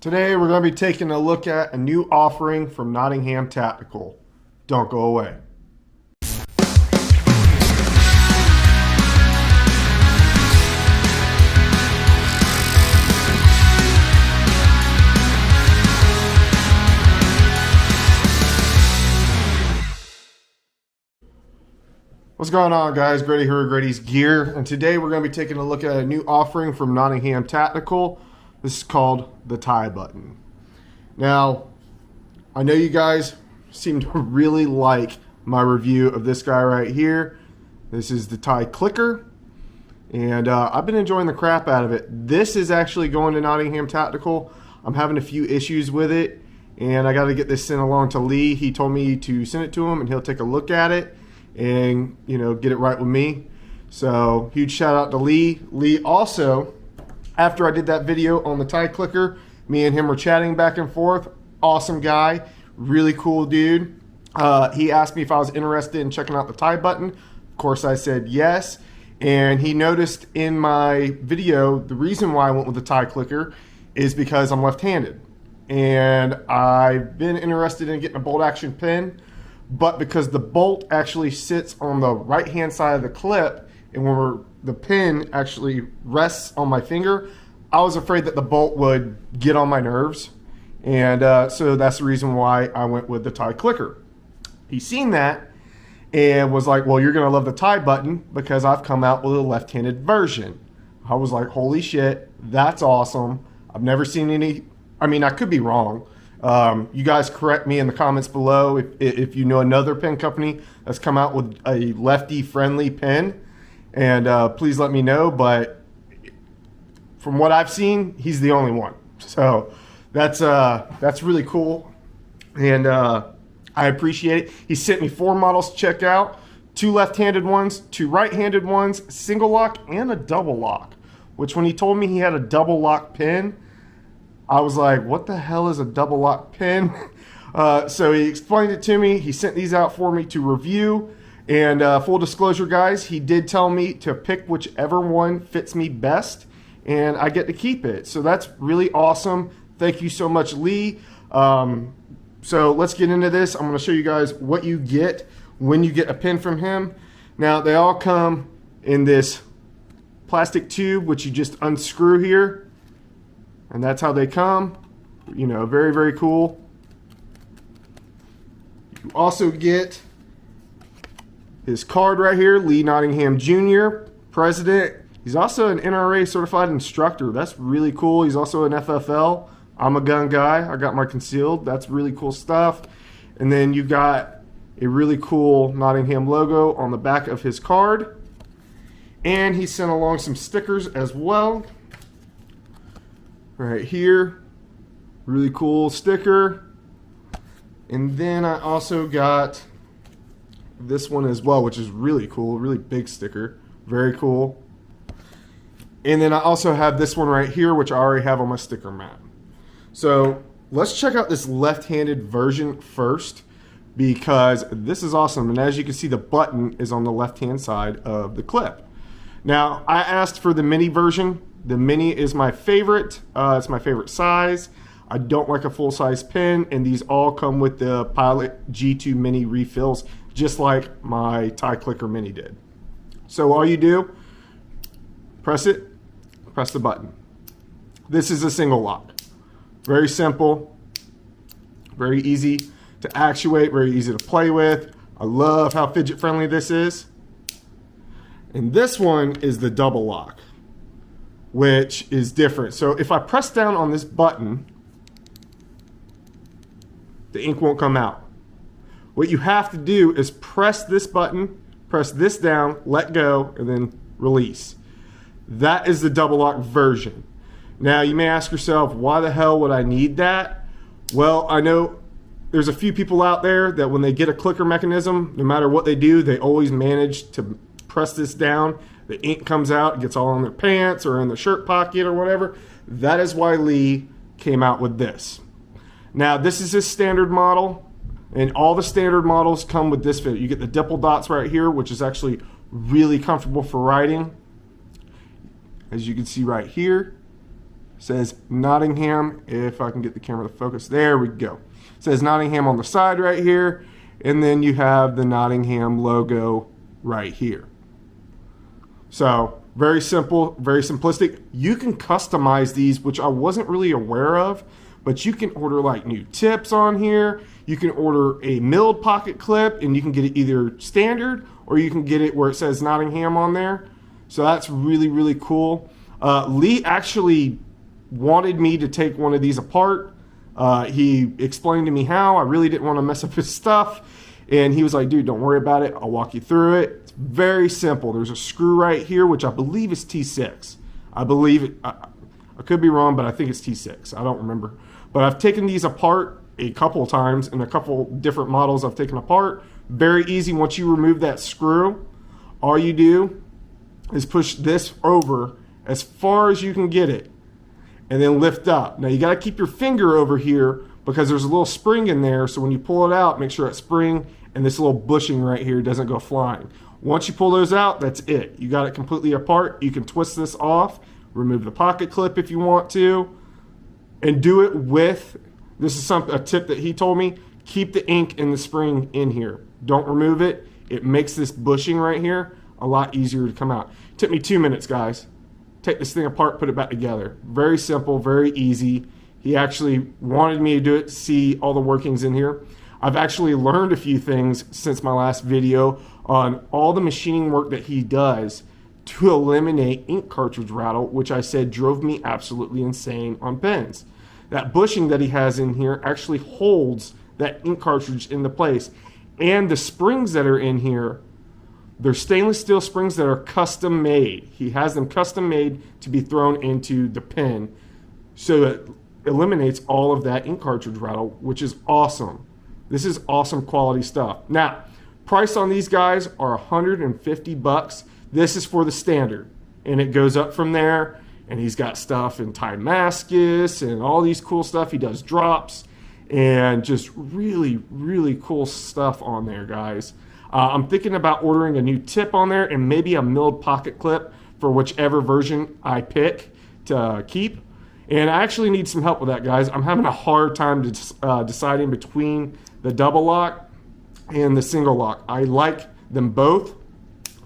Today we're going to be taking a look at a new offering from Nottingham Tactical. Don't go away. What's going on, guys? Grady here with Grady's Gear, and today we're going to be taking a look at a new offering from Nottingham Tactical. This is called the Tibutton. Now, I know you guys seem to really like my review of this guy right here. This is the tie clicker, and I've been enjoying the crap out of it. This is actually going to Nottingham Tactical. I'm having a few issues with it, and I got to get this sent along to Lee. He told me to send it to him, and he'll take a look at it and, you know, get it right with me. So huge shout out to Lee. Lee also, after I did that video on the tie clicker, me and him were chatting back and forth. Awesome guy, really cool dude. He asked me if I was interested in checking out the Tibutton. Of course I said yes, and he noticed in my video the reason why I went with the tie clicker is because I'm left-handed, and I've been interested in getting a bolt action pin, but because the bolt actually sits on the right hand side of the clip, and when the pin actually rests on my finger, I was afraid that the bolt would get on my nerves, and so that's the reason why I went with the tie clicker. He seen that and was like, well, you're gonna love the Tibutton because I've come out with a left-handed version. I was like, holy shit, that's awesome. I've never seen any, I mean, I could be wrong. You guys correct me in the comments below if you know another pen company that's come out with a lefty friendly pen, and please let me know. But from what I've seen, he's the only one. So that's really cool, and I appreciate it. He sent me 4 models to check out: 2 left-handed ones, 2 right-handed ones, single lock, and a double lock. Which, when he told me he had a double lock pen, I was like, what the hell is a double lock pin? So he explained it to me. He sent these out for me to review. And full disclosure, guys, he did tell me to pick whichever one fits me best, and I get to keep it. So that's really awesome. Thank you so much, Lee. So let's get into this. I'm going to show you guys what you get when you get a pin from him. Now, they all come in this plastic tube, which you just unscrew here. And that's how they come. You know, very, very cool. You also get his card right here, Lee Nottingham Jr., President. He's also an NRA certified instructor. That's really cool. He's also an FFL. I'm a gun guy. I got my concealed. That's really cool stuff. And then you got a really cool Nottingham logo on the back of his card. And he sent along some stickers as well. Right here, really cool sticker. And then I also got this one as well, which is really cool, really big sticker, very cool. And then I also have this one right here, which I already have on my sticker mat. So let's check out this left-handed version first, because this is awesome. And as you can see, the button is on the left-hand side of the clip. Now, I asked for the mini version. The mini is my favorite. It's my favorite size. I don't like a full-size pen, and these all come with the Pilot G2 mini refills, just like my tie clicker mini did. So all you do, press it, press the button. This is a single lock. Very simple, very easy to actuate, very easy to play with. I love how fidget friendly this is. And this one is the double lock, which is different. So if I press down on this button, the ink won't come out. What you have to do is press this button, press this down, let go, and then release. That is the double lock version. Now you may ask yourself, why the hell would I need that? Well, I know there's a few people out there that when they get a clicker mechanism, no matter what they do, they always manage to press this down. The ink comes out, it gets all in their pants or in their shirt pocket or whatever. That is why Lee came out with this. Now, this is his standard model, and all the standard models come with this fit. You get the dimple dots right here, which is actually really comfortable for writing. As you can see right here, says Nottingham. If I can get the camera to focus, there we go. It says Nottingham on the side right here, and then you have the Nottingham logo right here. So very simple, very simplistic. You can customize these, which I wasn't really aware of, but you can order like new tips on here. You can order a milled pocket clip, and you can get it either standard or you can get it where it says Nottingham on there. So that's really, really cool. Lee actually wanted me to take one of these apart. He explained to me how. I really didn't want to mess up his stuff. And he was like, dude, don't worry about it. I'll walk you through it. It's very simple. There's a screw right here, which I believe is T6. I believe it. I could be wrong, but I think it's T6. I don't remember. But I've taken these apart a couple times in a couple different models I've taken apart. Very easy. Once you remove that screw, all you do is push this over as far as you can get it and then lift up. Now you got to keep your finger over here because there's a little spring in there. So when you pull it out, make sure that spring and this little bushing right here doesn't go flying. Once you pull those out, that's it. You got it completely apart. You can twist this off, remove the pocket clip if you want to, and do it with, this is a tip that he told me, keep the ink and the spring in here. Don't remove it. It makes this bushing right here a lot easier to come out. It took me 2 minutes, guys. Take this thing apart, put it back together. Very simple, very easy. He actually wanted me to do it to see all the workings in here. I've actually learned a few things since my last video on all the machining work that he does to eliminate ink cartridge rattle, which I said drove me absolutely insane on pens. That bushing that he has in here actually holds that ink cartridge into place. And the springs that are in here, they're stainless steel springs that are custom made. He has them custom made to be thrown into the pen. So it eliminates all of that ink cartridge rattle, which is awesome. This is awesome quality stuff. Now, price on these guys are $150. This is for the standard, and it goes up from there. And he's got stuff in Damascus and all these cool stuff. He does drops and just really, really cool stuff on there, guys. I'm thinking about ordering a new tip on there and maybe a milled pocket clip for whichever version I pick to keep. And I actually need some help with that, guys. I'm having a hard time deciding between the double lock and the single lock. I like them both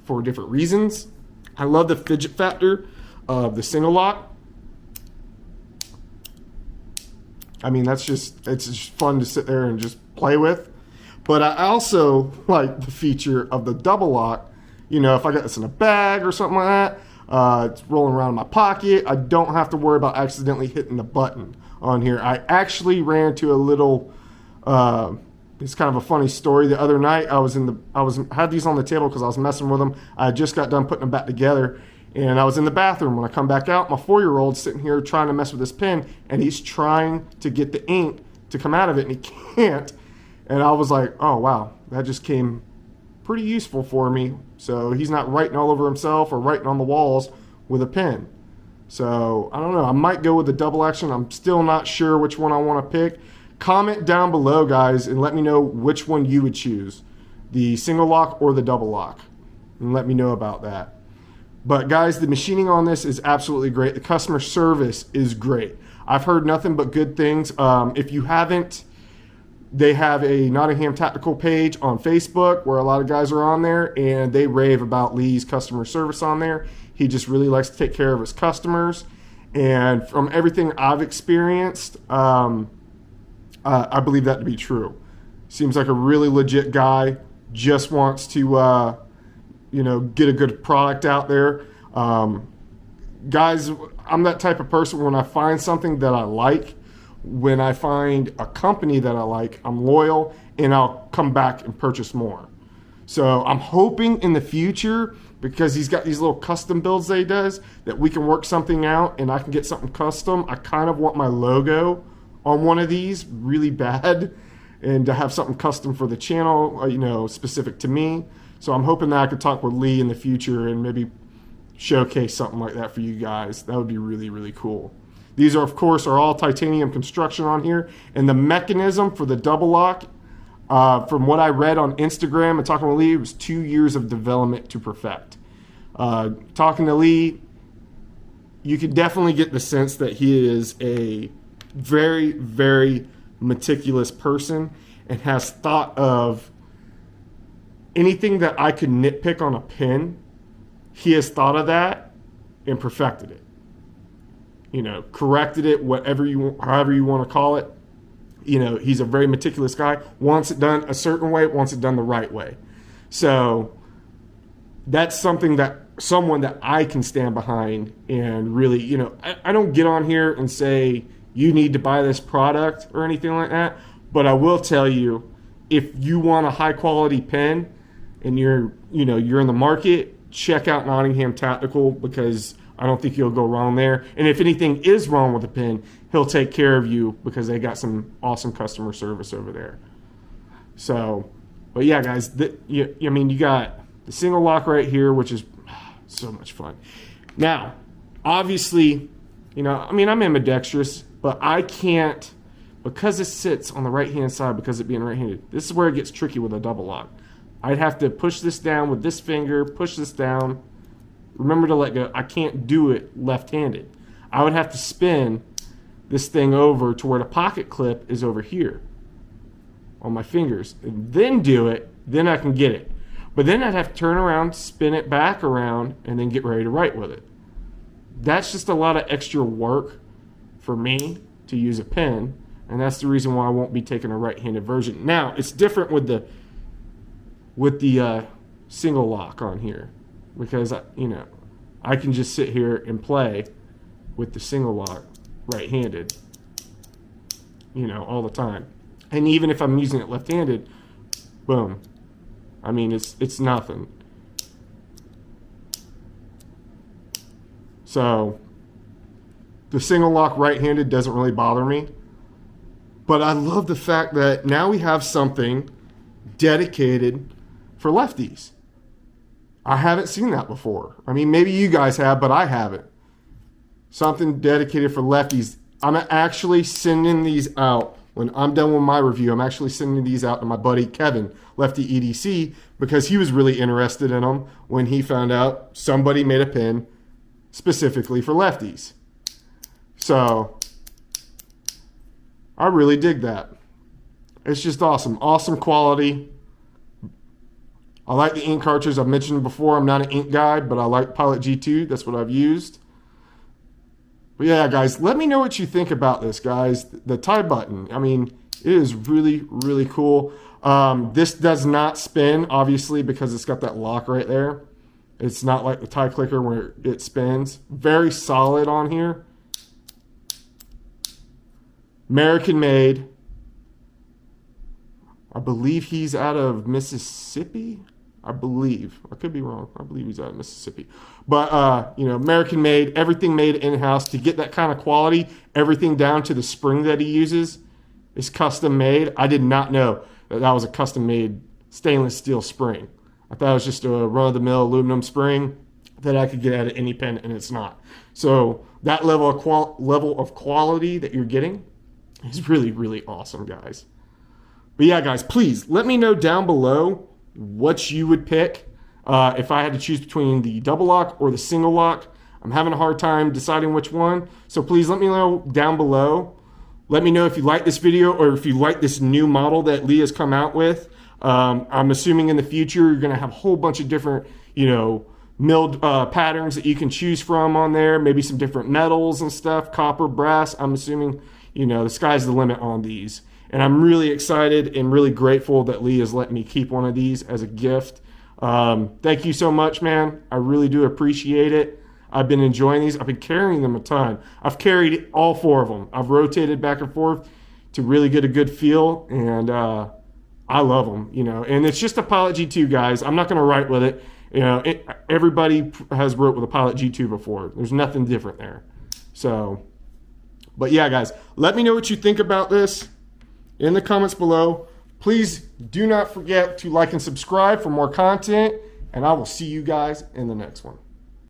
for different reasons. I love the fidget factor of the single lock. I mean, it's just fun to sit there and just play with. But I also like the feature of the double lock. You know, if I got this in a bag or something like that, it's rolling around in my pocket, I don't have to worry about accidentally hitting the button on here. I actually ran to a little, it's kind of a funny story. The other night I had these on the table because I was messing with them. I just got done putting them back together. And I was in the bathroom. When I come back out, my 4-year-old's sitting here trying to mess with this pen, and he's trying to get the ink to come out of it, and he can't. And I was like, oh, wow, that just came pretty useful for me. So he's not writing all over himself or writing on the walls with a pen. So I don't know. I might go with the double action. I'm still not sure which one I want to pick. Comment down below, guys, and let me know which one you would choose, the single lock or the double lock. And let me know about that. But guys, the machining on this is absolutely great. The customer service is great. I've heard nothing but good things. If you haven't, they have a Nottingham Tactical page on Facebook where a lot of guys are on there, and they rave about Lee's customer service on there. He just really likes to take care of his customers. And from everything I've experienced, I believe that to be true. Seems like a really legit guy, just wants to get a good product out there. Guys, I'm that type of person. When I find something that I like, when I find a company that I like, I'm loyal and I'll come back and purchase more. So I'm hoping in the future, because he's got these little custom builds that he does, that we can work something out and I can get something custom. I kind of want my logo on one of these really bad, and to have something custom for the channel, specific to me. So I'm hoping that I could talk with Lee in the future and maybe showcase something like that for you guys. That would be really, really cool. These are, of course, all titanium construction on here. And the mechanism for the double lock, from what I read on Instagram and talking with Lee, it was 2 years of development to perfect. Talking to Lee, you can definitely get the sense that he is a very, very meticulous person and has thought of anything that I could nitpick on a pin. He has thought of that and perfected it. You know, corrected it, however you want to call it. You know, he's a very meticulous guy. Wants it done a certain way, wants it done the right way. So that's someone that I can stand behind and really, you know, I don't get on here and say you need to buy this product or anything like that. But I will tell you, if you want a high quality pen and you're in the market, check out Nottingham Tactical, because I don't think you'll go wrong there. And if anything is wrong with the pen, he'll take care of you, because they got some awesome customer service over there. So, but yeah, guys, you got the single lock right here, which is so much fun. Now, obviously, I'm ambidextrous, but I can't, because it sits on the right-hand side, because it being right-handed, this is where it gets tricky with a double lock. I'd have to push this down with this finger, push this down. Remember to let go. I can't do it left-handed. I would have to spin this thing over to where the pocket clip is over here on my fingers, and then do it. Then I can get it. But then I'd have to turn around, spin it back around, and then get ready to write with it. That's just a lot of extra work for me to use a pen, and that's the reason why I won't be taking a right-handed version. Now, it's different with the single lock on here, because I can just sit here and play with the single lock right-handed, all the time. And even if I'm using it left-handed, boom. I mean, it's nothing. So the single lock right-handed doesn't really bother me. But I love the fact that now we have something dedicated for lefties. I haven't seen that before. I mean, maybe you guys have, but I haven't. Something dedicated for lefties. I'm actually sending these out. When I'm done with my review, I'm actually sending these out to my buddy Kevin, Lefty EDC, because he was really interested in them when he found out somebody made a pen specifically for lefties. So I really dig that. It's just awesome. Awesome quality. I like the ink cartridge. I've mentioned before, I'm not an ink guy, but I like Pilot G2. That's what I've used. But yeah, guys, let me know what you think about this, guys. The Tibutton, I mean, it is really, really cool. This does not spin, obviously, because it's got that lock right there. It's not like the tie clicker where it spins. Very solid on here. American made. I believe he's out of Mississippi. I believe. I could be wrong. I believe he's out of Mississippi. But, American made, everything made in-house. To get that kind of quality, everything down to the spring that he uses is custom made. I did not know that was a custom made stainless steel spring. I thought it was just a run-of-the-mill aluminum spring that I could get out of any pen, and it's not. So that level of quality that you're getting is really, really awesome, guys. But yeah, guys, please let me know down below what you would pick if I had to choose between the double lock or the single lock. I'm having a hard time deciding which one. So please let me know down below. Let me know if you like this video or if you like this new model that Lee has come out with. I'm assuming in the future you're going to have a whole bunch of different, milled patterns that you can choose from on there. Maybe some different metals and stuff, copper, brass. I'm assuming, the sky's the limit on these. And I'm really excited and really grateful that Lee has let me keep one of these as a gift. Thank you so much, man. I really do appreciate it. I've been enjoying these. I've been carrying them a ton. I've carried all 4 of them. I've rotated back and forth to really get a good feel, and I love them, And it's just a Pilot G2, guys. I'm not going to write with it. Everybody has wrote with a Pilot G2 before. There's nothing different there. So, but yeah, guys, let me know what you think about this in the comments below. Please do not forget to like and subscribe for more content, and I will see you guys in the next one.